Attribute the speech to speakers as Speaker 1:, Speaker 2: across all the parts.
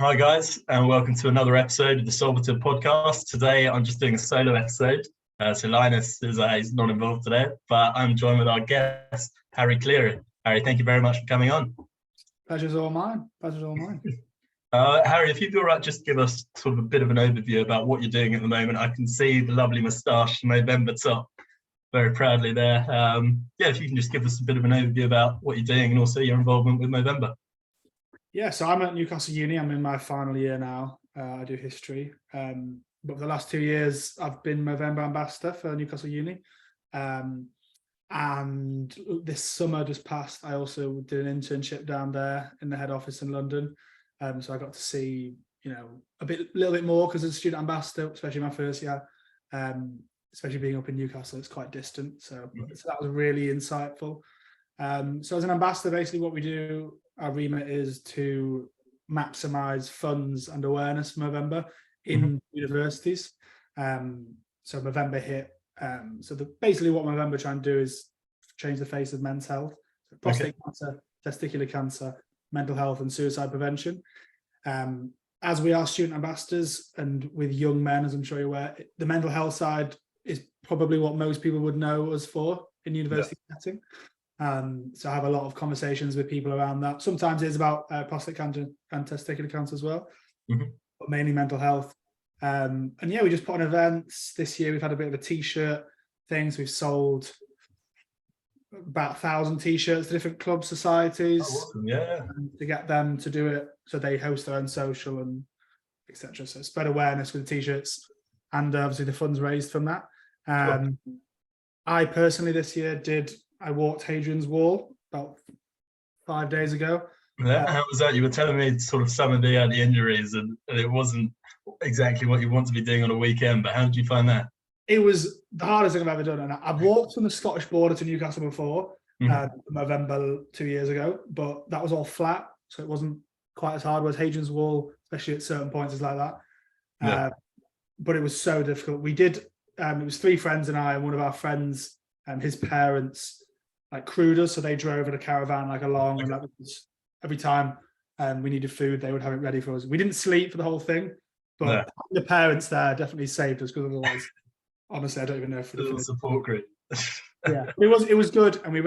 Speaker 1: Hi guys, and welcome to another episode of the Solvitur podcast. Today I'm just doing a solo episode. So Linus is not involved today, but I'm joined with our guest, Harry Cleary. Harry, thank you very much for coming on.
Speaker 2: Pleasure's all mine. Pleasure's all mine.
Speaker 1: Harry, if you'd be all right, just give us sort of a bit of an overview about what you're doing at the moment. I can see the lovely moustache, Movember top, very proudly there. If you can just give us a bit of an overview about what you're doing and also your involvement with Movember.
Speaker 2: Yeah, so I'm at Newcastle Uni. I'm in my final year now. I do history. But for the last 2 years, I've been Movember ambassador for Newcastle Uni. And this summer just passed, I also did an internship down there in the head office in London. So I got to see, a little bit more because as a student ambassador, especially my first year, especially being up in Newcastle, it's quite distant. So that was really insightful. So as an ambassador, basically what we do, our remit is to maximise funds and awareness for Movember in universities. So Movember hit. Basically what Movember trying to do is change the face of men's health. So prostate cancer, testicular cancer, mental health and suicide prevention. As we are student ambassadors and with young men, as I'm sure you're aware, the mental health side is probably what most people would know us for in university setting. So I have a lot of conversations with people around that. Sometimes it's about prostate cancer and testicular cancer as well, but mainly mental health. We just put on events this year. We've had a bit of a t-shirt thing. So we've sold about 1,000 t-shirts to different club societies.
Speaker 1: Awesome.
Speaker 2: To get them to do it. So they host their own social and etc. So spread awareness with the t-shirts and obviously the funds raised from that. I personally this year I walked Hadrian's Wall about 5 days ago.
Speaker 1: Yeah, how was that? You were telling me sort of some of the injuries and it wasn't exactly what you want to be doing on a weekend, but how did you find that?
Speaker 2: It was the hardest thing I've ever done. And I've walked from the Scottish border to Newcastle before, November 2 years ago, but that was all flat. So it wasn't quite as hard. Whereas Hadrian's Wall, especially at certain points, is like that. But it was so difficult. We did, it was 3 friends and I, and one of our friends, his parents, crewed us, so they drove in a caravan along, and that was every time we needed food, they would have it ready for us. We didn't sleep for the whole thing, but the parents there definitely saved us, because otherwise, honestly, I don't even know if
Speaker 1: the support group.
Speaker 2: It was good, and we're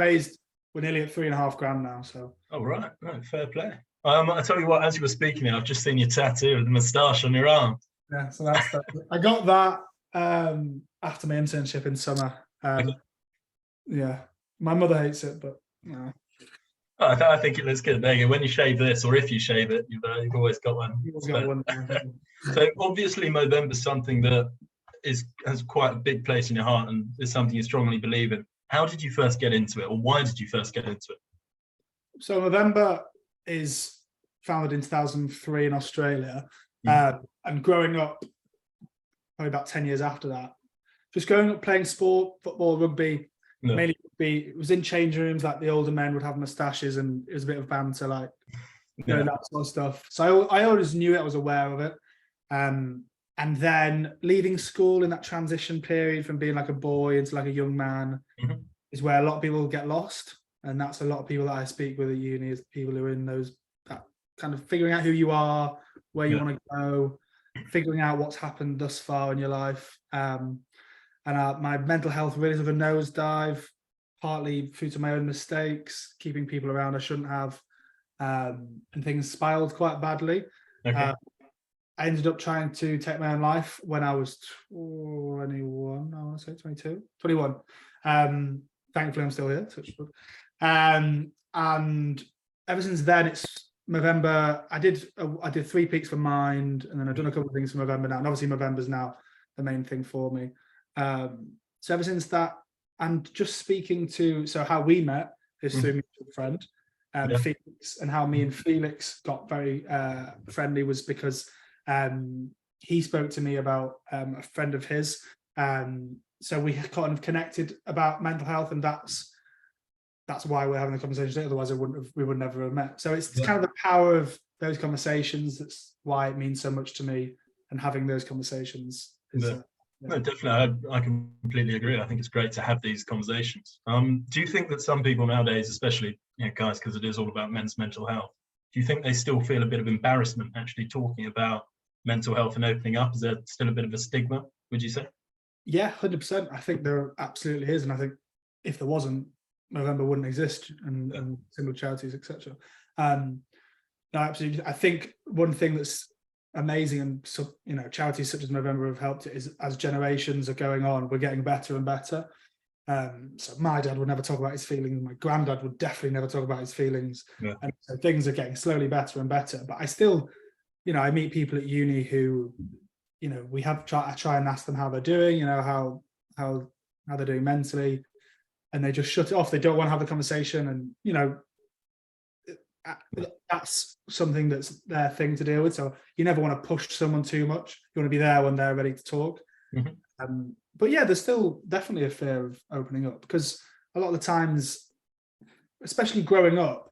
Speaker 2: nearly at 3.5 grand now. So
Speaker 1: right, fair play. I tell you what, as you were speaking, I've just seen your tattoo of the moustache on your arm.
Speaker 2: Yeah, so that's that. I got that after my internship in summer. Yeah, my mother hates it, but no.
Speaker 1: I think it looks good. There you go. When you shave this, or if you shave it, you've always got one. So obviously, Movember is something that has quite a big place in your heart, and is something you strongly believe in. How did you first get into it, or why did you first get into it?
Speaker 2: So Movember is founded in 2003 in Australia, and growing up, probably about 10 years after that, just growing up playing sport, football, rugby. Mainly rugby. It was in change rooms, the older men would have moustaches, and it was a bit of banter, that sort of stuff. So I always knew it, I was aware of it. And then leaving school in that transition period from being a boy into a young man is where a lot of people get lost. And that's a lot of people that I speak with at uni, is people who are in that kind of figuring out who you are, where you want to go, figuring out what's happened thus far in your life. And my mental health really took a nosedive, partly due to my own mistakes, keeping people around I shouldn't have, and things spiraled quite badly. I ended up trying to take my own life when I was 21, I want to say 22, 21. Thankfully, I'm still here. And ever since then, it's Movember. I did 3 peaks for Mind, and then I've done a couple of things for Movember now. And obviously, Movember's now the main thing for me. So ever since that, and just speaking to, so how we met is through a mutual friend, Felix, and how me and Felix got very friendly was because he spoke to me about a friend of his. So we kind of connected about mental health, and that's why we're having the conversation today. Otherwise, we would never have met. So it's kind of the power of those conversations. That's why it means so much to me, and having those conversations.
Speaker 1: No, definitely. I completely agree. I think it's great to have these conversations. Do you think that some people nowadays, especially guys, because it is all about men's mental health, do you think they still feel a bit of embarrassment actually talking about mental health and opening up? Is there still a bit of a stigma, would you say?
Speaker 2: Yeah, 100%. I think there absolutely is, and I think if there wasn't, Movember wouldn't exist, and similar charities, etc. No, absolutely. I think one thing that's amazing, and so, you know, charities such as Movember have helped it, is as generations are going on, we're getting better and better. So my dad would never talk about his feelings. My granddad would definitely never talk about his feelings.
Speaker 1: Yeah.
Speaker 2: And so things are getting slowly better and better. But I still, you know, I meet people at uni who, you know, I try and ask them how they're doing, you know, how they're doing mentally, and they just shut it off. They don't want to have the conversation, and you know, that's something that's their thing to deal with. So you never want to push someone too much. You want to be there when they're ready to talk.
Speaker 1: Mm-hmm.
Speaker 2: But yeah, there's still definitely a fear of opening up, because a lot of the times, especially growing up,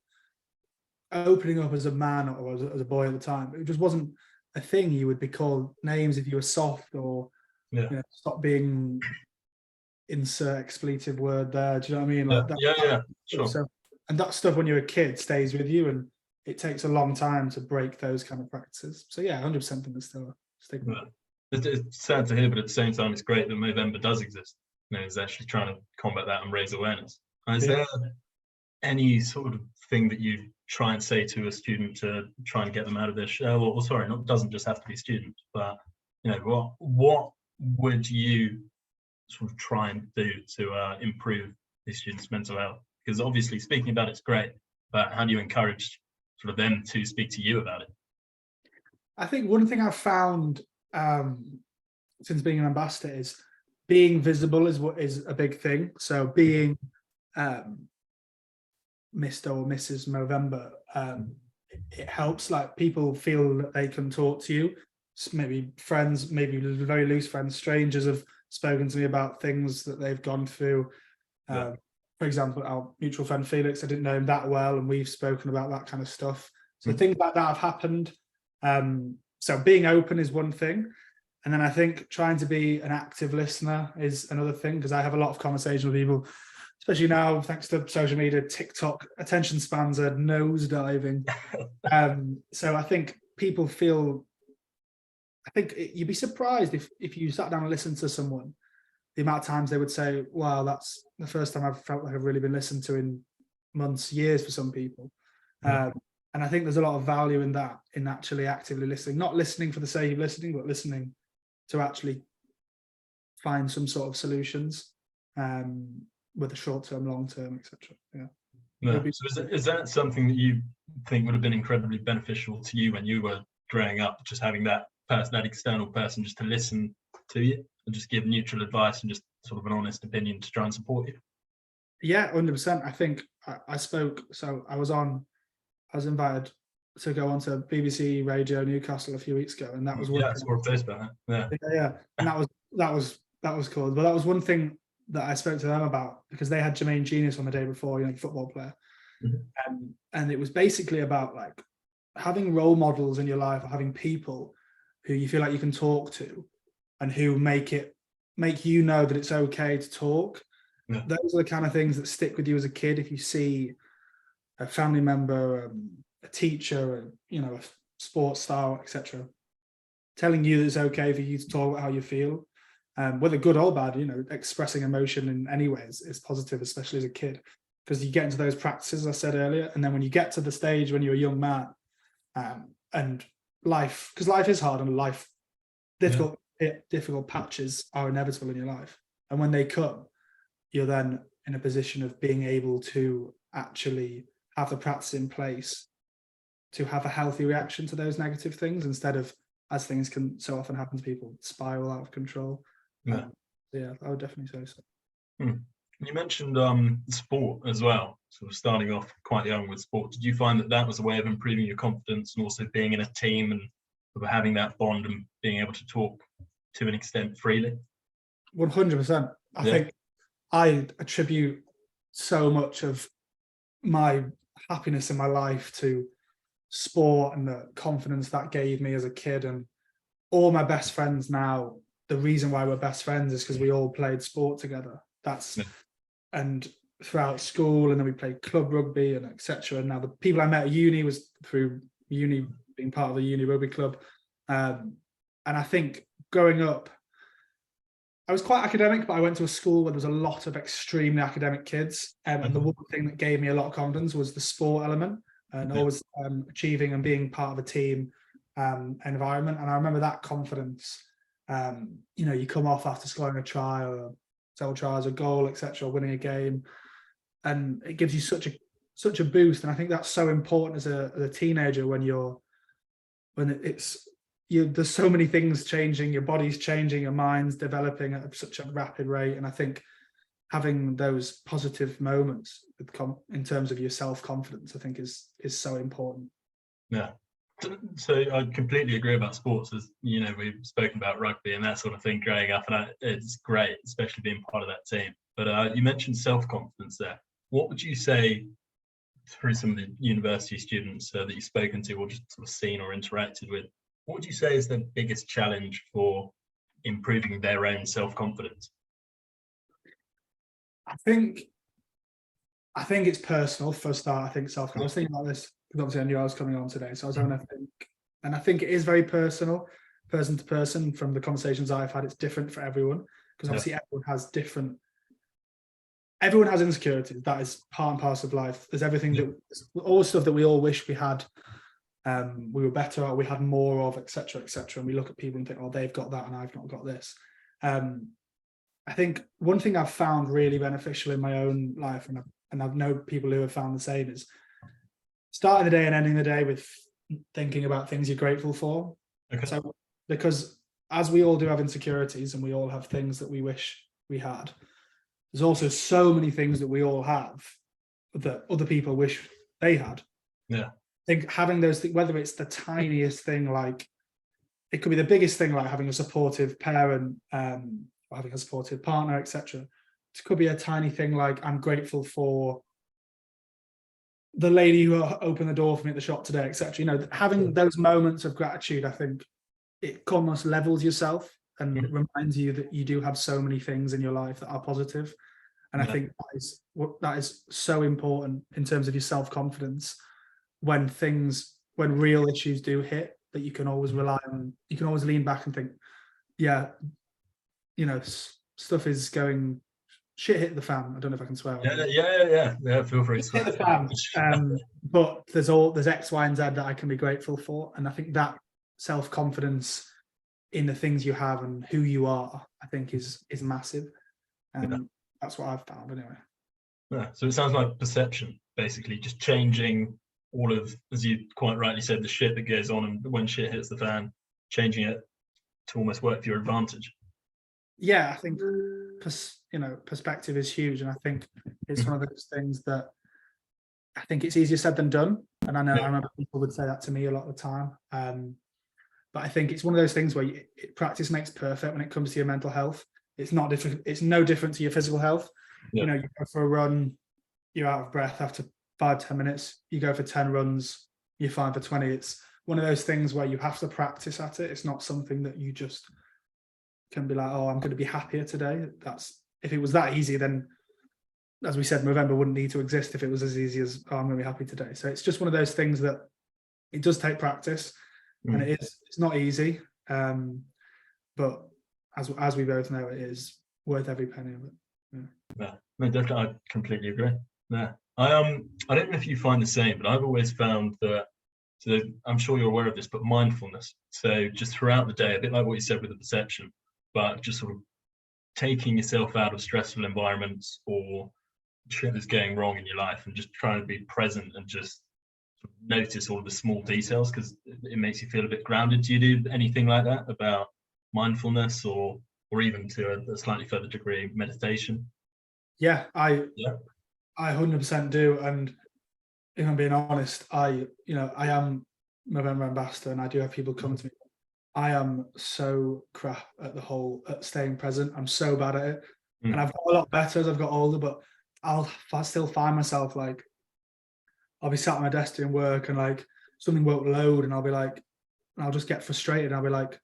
Speaker 2: opening up as a man or as a boy at the time, it just wasn't a thing. You would be called names if you were soft, or you know, stop being, insert expletive word there. Do you know what I mean? Like that.
Speaker 1: Yeah, sure.
Speaker 2: So, and that stuff when you're a kid stays with you, and it takes a long time to break those kind of practices. So yeah, 100% think there's still a stigma.
Speaker 1: Yeah. It's sad to hear, but at the same time, it's great that Movember does exist. You know, it's actually trying to combat that and raise awareness. And is there any sort of thing that you try and say to a student to try and get them out of their shell? Or sorry, it doesn't just have to be students, but you know, what would you sort of try and do to improve these students' mental health? Because obviously speaking about it's great, but how do you encourage sort of them to speak to you about it?
Speaker 2: I think one thing I've found since being an ambassador is being visible is a big thing. So being Mr. or Mrs. Movember, it helps. Like, people feel that they can talk to you. Maybe friends, maybe very loose friends, strangers have spoken to me about things that they've gone through. For example, our mutual friend Felix, I didn't know him that well, and we've spoken about that kind of stuff. So things like that have happened. So being open is one thing. And then I think trying to be an active listener is another thing, because I have a lot of conversation with people, especially now, thanks to social media, TikTok, attention spans are nosediving. So I think people feel, I think you'd be surprised if you sat down and listened to someone, the amount of times they would say, wow, that's the first time I've felt like I've really been listened to in months, years for some people. And I think there's a lot of value in that, in actually actively listening, not listening for the sake of listening, but listening to actually find some sort of solutions, whether short-term, long-term, etc.
Speaker 1: So is that something that you think would have been incredibly beneficial to you when you were growing up, just having that external person just to listen to you and just give neutral advice and just sort of an honest opinion to try and support you?
Speaker 2: Yeah, 100%. I think I spoke, so I was invited to go on to BBC Radio Newcastle a few weeks ago, and that was one.
Speaker 1: Yeah, I saw a post about that.
Speaker 2: Yeah, and that was cool. But that was one thing that I spoke to them about, because they had Jermaine Genius on the day before, you know, football player, and it was basically about like having role models in your life, or having people who you feel like you can talk to, and who make you know that it's okay to talk. Those are the kind of things that stick with you as a kid. If you see a family member, a teacher, you know, a sports star, etc., telling you that it's okay for you to talk about how you feel, whether good or bad, you know, expressing emotion in any way is positive, especially as a kid, because you get into those practices I said earlier, and then when you get to the stage when you're a young man, and life, because life is hard, and difficult patches are inevitable in your life, and when they come, you're then in a position of being able to actually have the practice in place to have a healthy reaction to those negative things, instead of, as things can so often happen to people, spiral out of control. Yeah, I would definitely say so.
Speaker 1: You mentioned sport as well, sort of starting off quite young with sport. Did you find that was a way of improving your confidence, and also being in a team and sort of having that bond and being able to talk to an extent freely?
Speaker 2: 100%. I think I attribute so much of my happiness in my life to sport and the confidence that gave me as a kid. And all my best friends now, the reason why we're best friends is because we all played sport together. And throughout school, and then we played club rugby and etc. And now the people I met at uni was through uni, being part of the uni rugby club. And I think growing up, I was quite academic, but I went to a school where there was a lot of extremely academic kids. And the one thing that gave me a lot of confidence was the sport element, and always achieving and being part of a team environment. And I remember that confidence. You come off after scoring a try or several tries, a goal, etc., winning a game, and it gives you such a boost. And I think that's so important as a teenager there's so many things changing, your body's changing, your mind's developing at such a rapid rate. And I think having those positive moments in terms of your self-confidence, I think is so important.
Speaker 1: Yeah. So I completely agree about sports. As you know, we've spoken about rugby and that sort of thing growing up, and it's great, especially being part of that team. But you mentioned self-confidence there. What would you say through some of the university students that you've spoken to or just sort of seen or interacted with? What would you say is the biggest challenge for improving their own self-confidence?
Speaker 2: I think it's personal for a start. I think self-confidence. I was thinking about this because obviously I knew I was coming on today, so I was having a think, and I think it is very personal, person to person. From the conversations I've had, it's different for everyone, because obviously everyone has insecurities. That is part and parcel of life. There's everything all the stuff that we all wish we had. We were better, or we had more of, etc., etc. And we look at people and think, oh, they've got that and I've not got this. I think one thing I've found really beneficial in my own life, and I've known people who have found the same, is starting the day and ending the day with thinking about things you're grateful for. Okay. So, because as we all do have insecurities and we all have things that we wish we had, there's also so many things that we all have that other people wish they had.
Speaker 1: Yeah.
Speaker 2: I think having those things, whether it's the tiniest thing, like it could be the biggest thing, like having a supportive parent, or having a supportive partner, etc. It could be a tiny thing like, I'm grateful for the lady who opened the door for me at the shop today, etc. Having those moments of gratitude, I think it almost levels yourself and it reminds you that you do have so many things in your life that are positive. And I think that is so important in terms of your self-confidence when real issues do hit, that you can always rely on, you can always lean back and think, stuff is going, shit hit the fan. I don't know if I can swear.
Speaker 1: Yeah. Feel free to swear.
Speaker 2: Hit the fan. But there's X, Y, and Z that I can be grateful for. And I think that self-confidence in the things you have and who you are, I think is massive. That's what I've found anyway.
Speaker 1: Yeah. So it sounds like perception, basically, just changing all of, as you quite rightly said, the shit that goes on, and when shit hits the fan, changing it to almost work for your advantage.
Speaker 2: Yeah, I think perspective is huge, and I think it's one of those things that I think it's easier said than done. And I remember people would say that to me a lot of the time. But I think it's one of those things where practice makes perfect when it comes to your mental health. It's not different. It's no different to your physical health. Yeah. You go for a run, you're out of breath after 5-10 minutes. You go for 10 runs, you're fine for 20. It's one of those things where you have to practice at it. It's not something that you just can be like, oh, I'm going to be happier today. If it was that easy, then, as we said, Movember wouldn't need to exist if it was as easy as, oh, I'm going to be happy today. So it's just one of those things that it does take practice, and it's not easy. But as we both know, it is worth every penny of it.
Speaker 1: Yeah, no, definitely, I completely agree. Yeah, I don't know if you find the same, but I've always found that. So I'm sure you're aware of this, but mindfulness. So just throughout the day, a bit like what you said with the perception, but just sort of taking yourself out of stressful environments or shit that's going wrong in your life, and just trying to be present and just notice all of the small details, because it makes you feel a bit grounded. Do you do anything like that about mindfulness, or even to a slightly further degree, meditation?
Speaker 2: Yeah, I 100% do. And if I'm being honest, I am Movember ambassador, and I do have people come to me. I am so crap at staying present. I'm so bad at it. And I've got a lot better as I've got older, but I still find myself like, I'll be sat at my desk doing work and like something won't load, and I'll be like, and I'll just get frustrated. And I'll be like,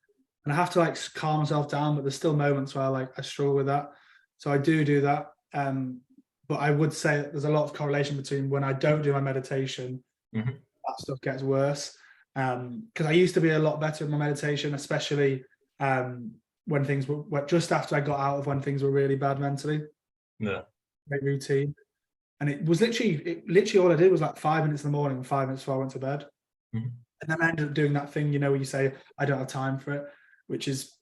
Speaker 2: and I have to like calm myself down, but there's still moments where I struggle with that. So I do that. but I would say that there's a lot of correlation between when I don't do my meditation,
Speaker 1: Mm-hmm.
Speaker 2: that stuff gets worse. Because I used to be a lot better in my meditation, especially when things were just after I got out of when things were really bad mentally.
Speaker 1: Yeah.
Speaker 2: Great routine. And it was literally all I did was like 5 minutes in the morning and 5 minutes before I went to bed.
Speaker 1: Mm-hmm.
Speaker 2: And then I ended up doing that thing, you know, where you say, I don't have time for it, which is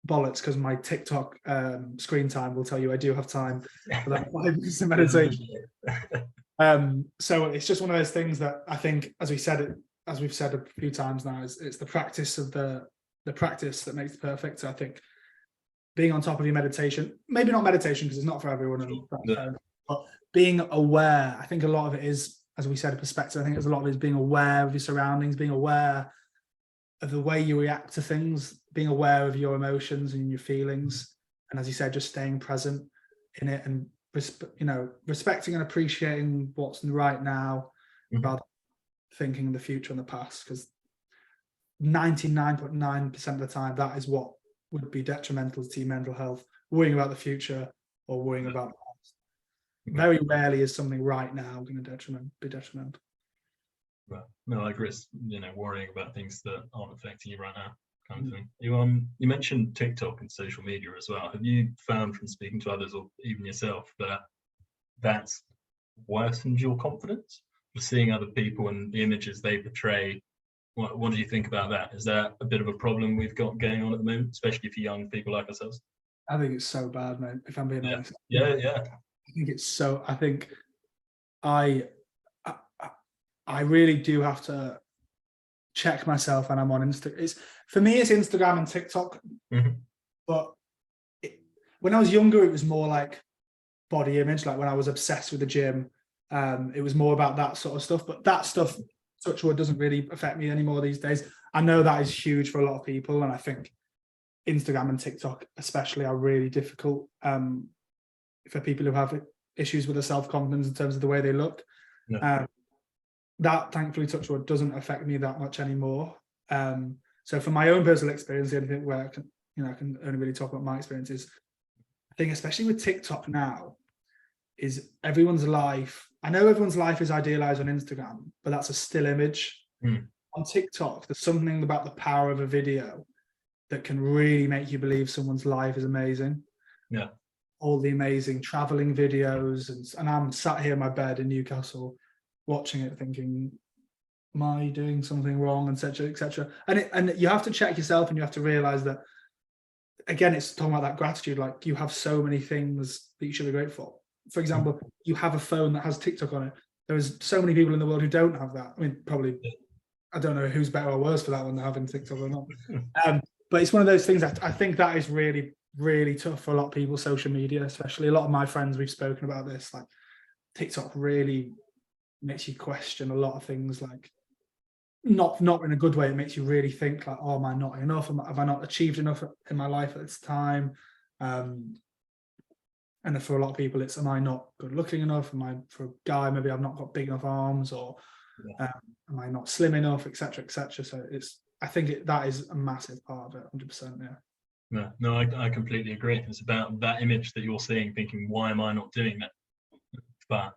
Speaker 2: bollocks, because my TikTok screen time will tell you I do have time for that 5 minutes of meditation. So it's just one of those things that I think, as we've said a few times now, it's the practice of the practice that makes it perfect. So I think being on top of your meditation, maybe not meditation because it's not for everyone, but being aware. I think a lot of it is, as we said, a perspective. I think there's a lot of it is being aware of your surroundings, being aware of the way you react to things, being aware of your emotions and your feelings, and as you said, just staying present in it and respecting and appreciating what's right now, rather than thinking the future and the past, because 99.9% of the time that is what would be detrimental to your mental health. Worrying about the future or worrying about the past. Very rarely is something right now going to be detrimental.
Speaker 1: Well, no, I agree. Worrying about things that aren't affecting you right now, kind of thing. You mentioned TikTok and social media as well. Have you found from speaking to others or even yourself that that's worsened your confidence? Just seeing other people and the images they portray. What do you think about that? Is that a bit of a problem we've got going on at the moment, especially for young people like ourselves?
Speaker 2: I think it's so bad, mate, if I'm being honest.
Speaker 1: Yeah.
Speaker 2: I think I really do have to check myself when I'm on Instagram. For me, it's Instagram and TikTok.
Speaker 1: Mm-hmm. But
Speaker 2: when I was younger, it was more like body image. Like when I was obsessed with the gym, it was more about that sort of stuff. But that stuff, touch wood, doesn't really affect me anymore these days. I know that is huge for a lot of people, and I think Instagram and TikTok especially are really difficult for people who have issues with their self-confidence in terms of the way they look.
Speaker 1: Yeah.
Speaker 2: That, thankfully, touch wood, doesn't affect me that much anymore. So from my own personal experience, the only thing where I can only really talk about my experiences, I think especially with TikTok now, is everyone's life. I know everyone's life is idealized on Instagram, but that's a still image. On TikTok, there's something about the power of a video that can really make you believe someone's life is amazing.
Speaker 1: Yeah.
Speaker 2: All the amazing traveling videos, and I'm sat here in my bed in Newcastle watching it thinking, am I doing something wrong, etc., etc. And you have to check yourself, and you have to realize that, again, it's talking about that gratitude. Like, you have so many things that you should be grateful for. For example, you have a phone that has TikTok on it. There's so many people in the world who don't have that. I mean, probably, I don't know who's better or worse for that one, having TikTok or not. But it's one of those things that I think that is really, really tough for a lot of people, social media, especially. A lot of my friends, we've spoken about this, like TikTok really makes you question a lot of things, like not in a good way. It makes you really think like, oh, am I not enough? Have I not achieved enough in my life at this time? And for a lot of people, it's, am I not good looking enough? Am I, for a guy, maybe I've not got big enough arms, or am I not slim enough, etc., etc. So I think that is a massive part of it, 100%.
Speaker 1: Yeah. No, I completely agree. It's about that image that you're seeing, thinking, why am I not doing that? But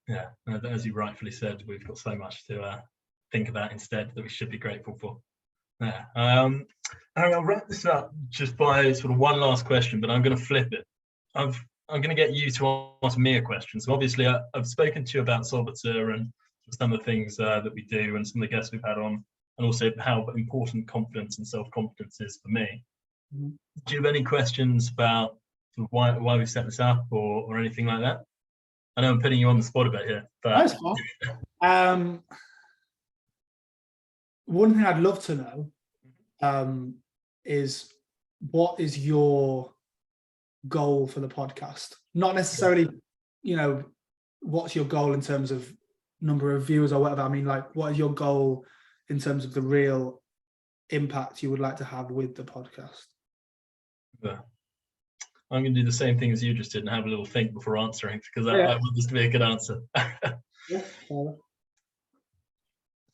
Speaker 1: yeah, as you rightfully said, we've got so much to think about instead that we should be grateful for. Yeah. I'll wrap this up just by sort of one last question, but I'm going to flip it. I'm going to get you to ask me a question. So obviously, I've spoken to you about Solvitur and some of the things that we do, and some of the guests we've had on, and also how important confidence and self-confidence is for me. Mm-hmm. Do you have any questions about sort of why we set this up, or anything like that? I know I'm putting you on the spot a bit here. But...
Speaker 2: one thing I'd love to know is, what is your goal for the podcast? Not necessarily, what's your goal in terms of number of viewers or whatever. I mean, like, what is your goal in terms of the real impact you would like to have with the podcast?
Speaker 1: Yeah. I'm going to do the same thing as you just did and have a little think before answering, because I want this to be a good answer.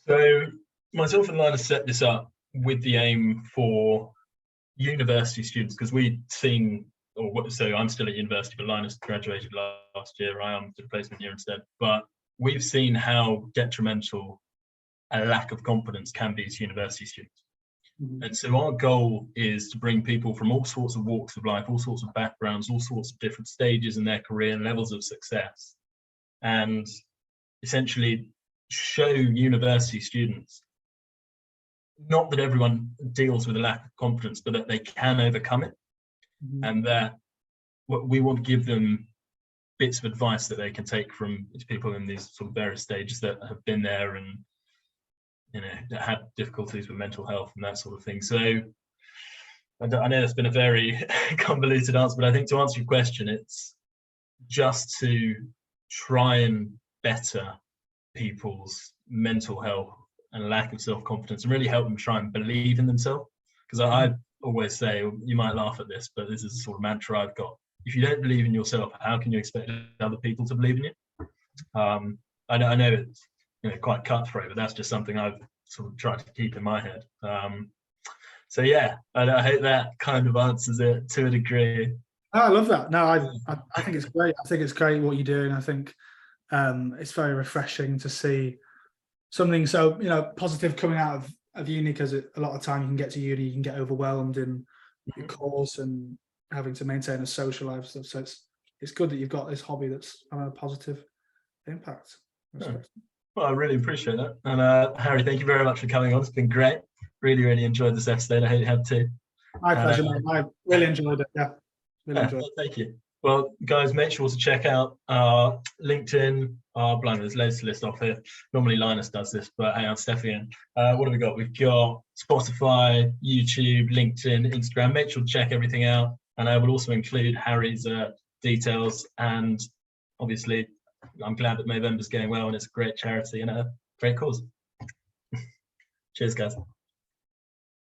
Speaker 1: So myself and Lina set this up with the aim for university students, because we'd seen so I'm still at university, but Linus graduated last year. I am the placement year instead. But we've seen how detrimental a lack of confidence can be to university students. And so our goal is to bring people from all sorts of walks of life, all sorts of backgrounds, all sorts of different stages in their career and levels of success, and essentially show university students not that everyone deals with a lack of confidence, but that they can overcome it. And that we want to give them bits of advice that they can take from people in these sort of various stages that have been there and, you know, that had difficulties with mental health and that sort of thing. So I know that's been a very convoluted answer, but I think to answer your question, it's just to try and better people's mental health and lack of self-confidence and really help them try and believe in themselves. Because I always say, you might laugh at this, but this is a sort of mantra I've got. If you don't believe in yourself, how can you expect other people to believe in you? I know it's, you know, quite cutthroat, but that's just something I've sort of tried to keep in my head. So yeah, I hope that kind of answers it to a degree.
Speaker 2: I love that. No, I think it's great. I think it's great what you're doing. I think it's very refreshing to see something so, you know, positive coming out of uni, because a lot of time you can get to uni, you can get overwhelmed in your course and having to maintain a social life stuff. So it's good that you've got this hobby that's having a positive impact.
Speaker 1: Yeah. Well, I really appreciate that. And Harry, thank you very much for coming on. It's been great. Really enjoyed this episode. I hope you have too.
Speaker 2: My pleasure, mate. I really enjoyed it. Yeah, really enjoyed it.
Speaker 1: Thank you. Well, guys, make sure to check out our LinkedIn. Blimey, there's loads to list off here. Normally Linus does this, but hang on, Steffi. What have we got? We've got Spotify, YouTube, LinkedIn, Instagram. Make sure to check everything out. And I will also include Harry's details. And obviously, I'm glad that Movember's going well, and it's a great charity and a great cause. Cheers, guys.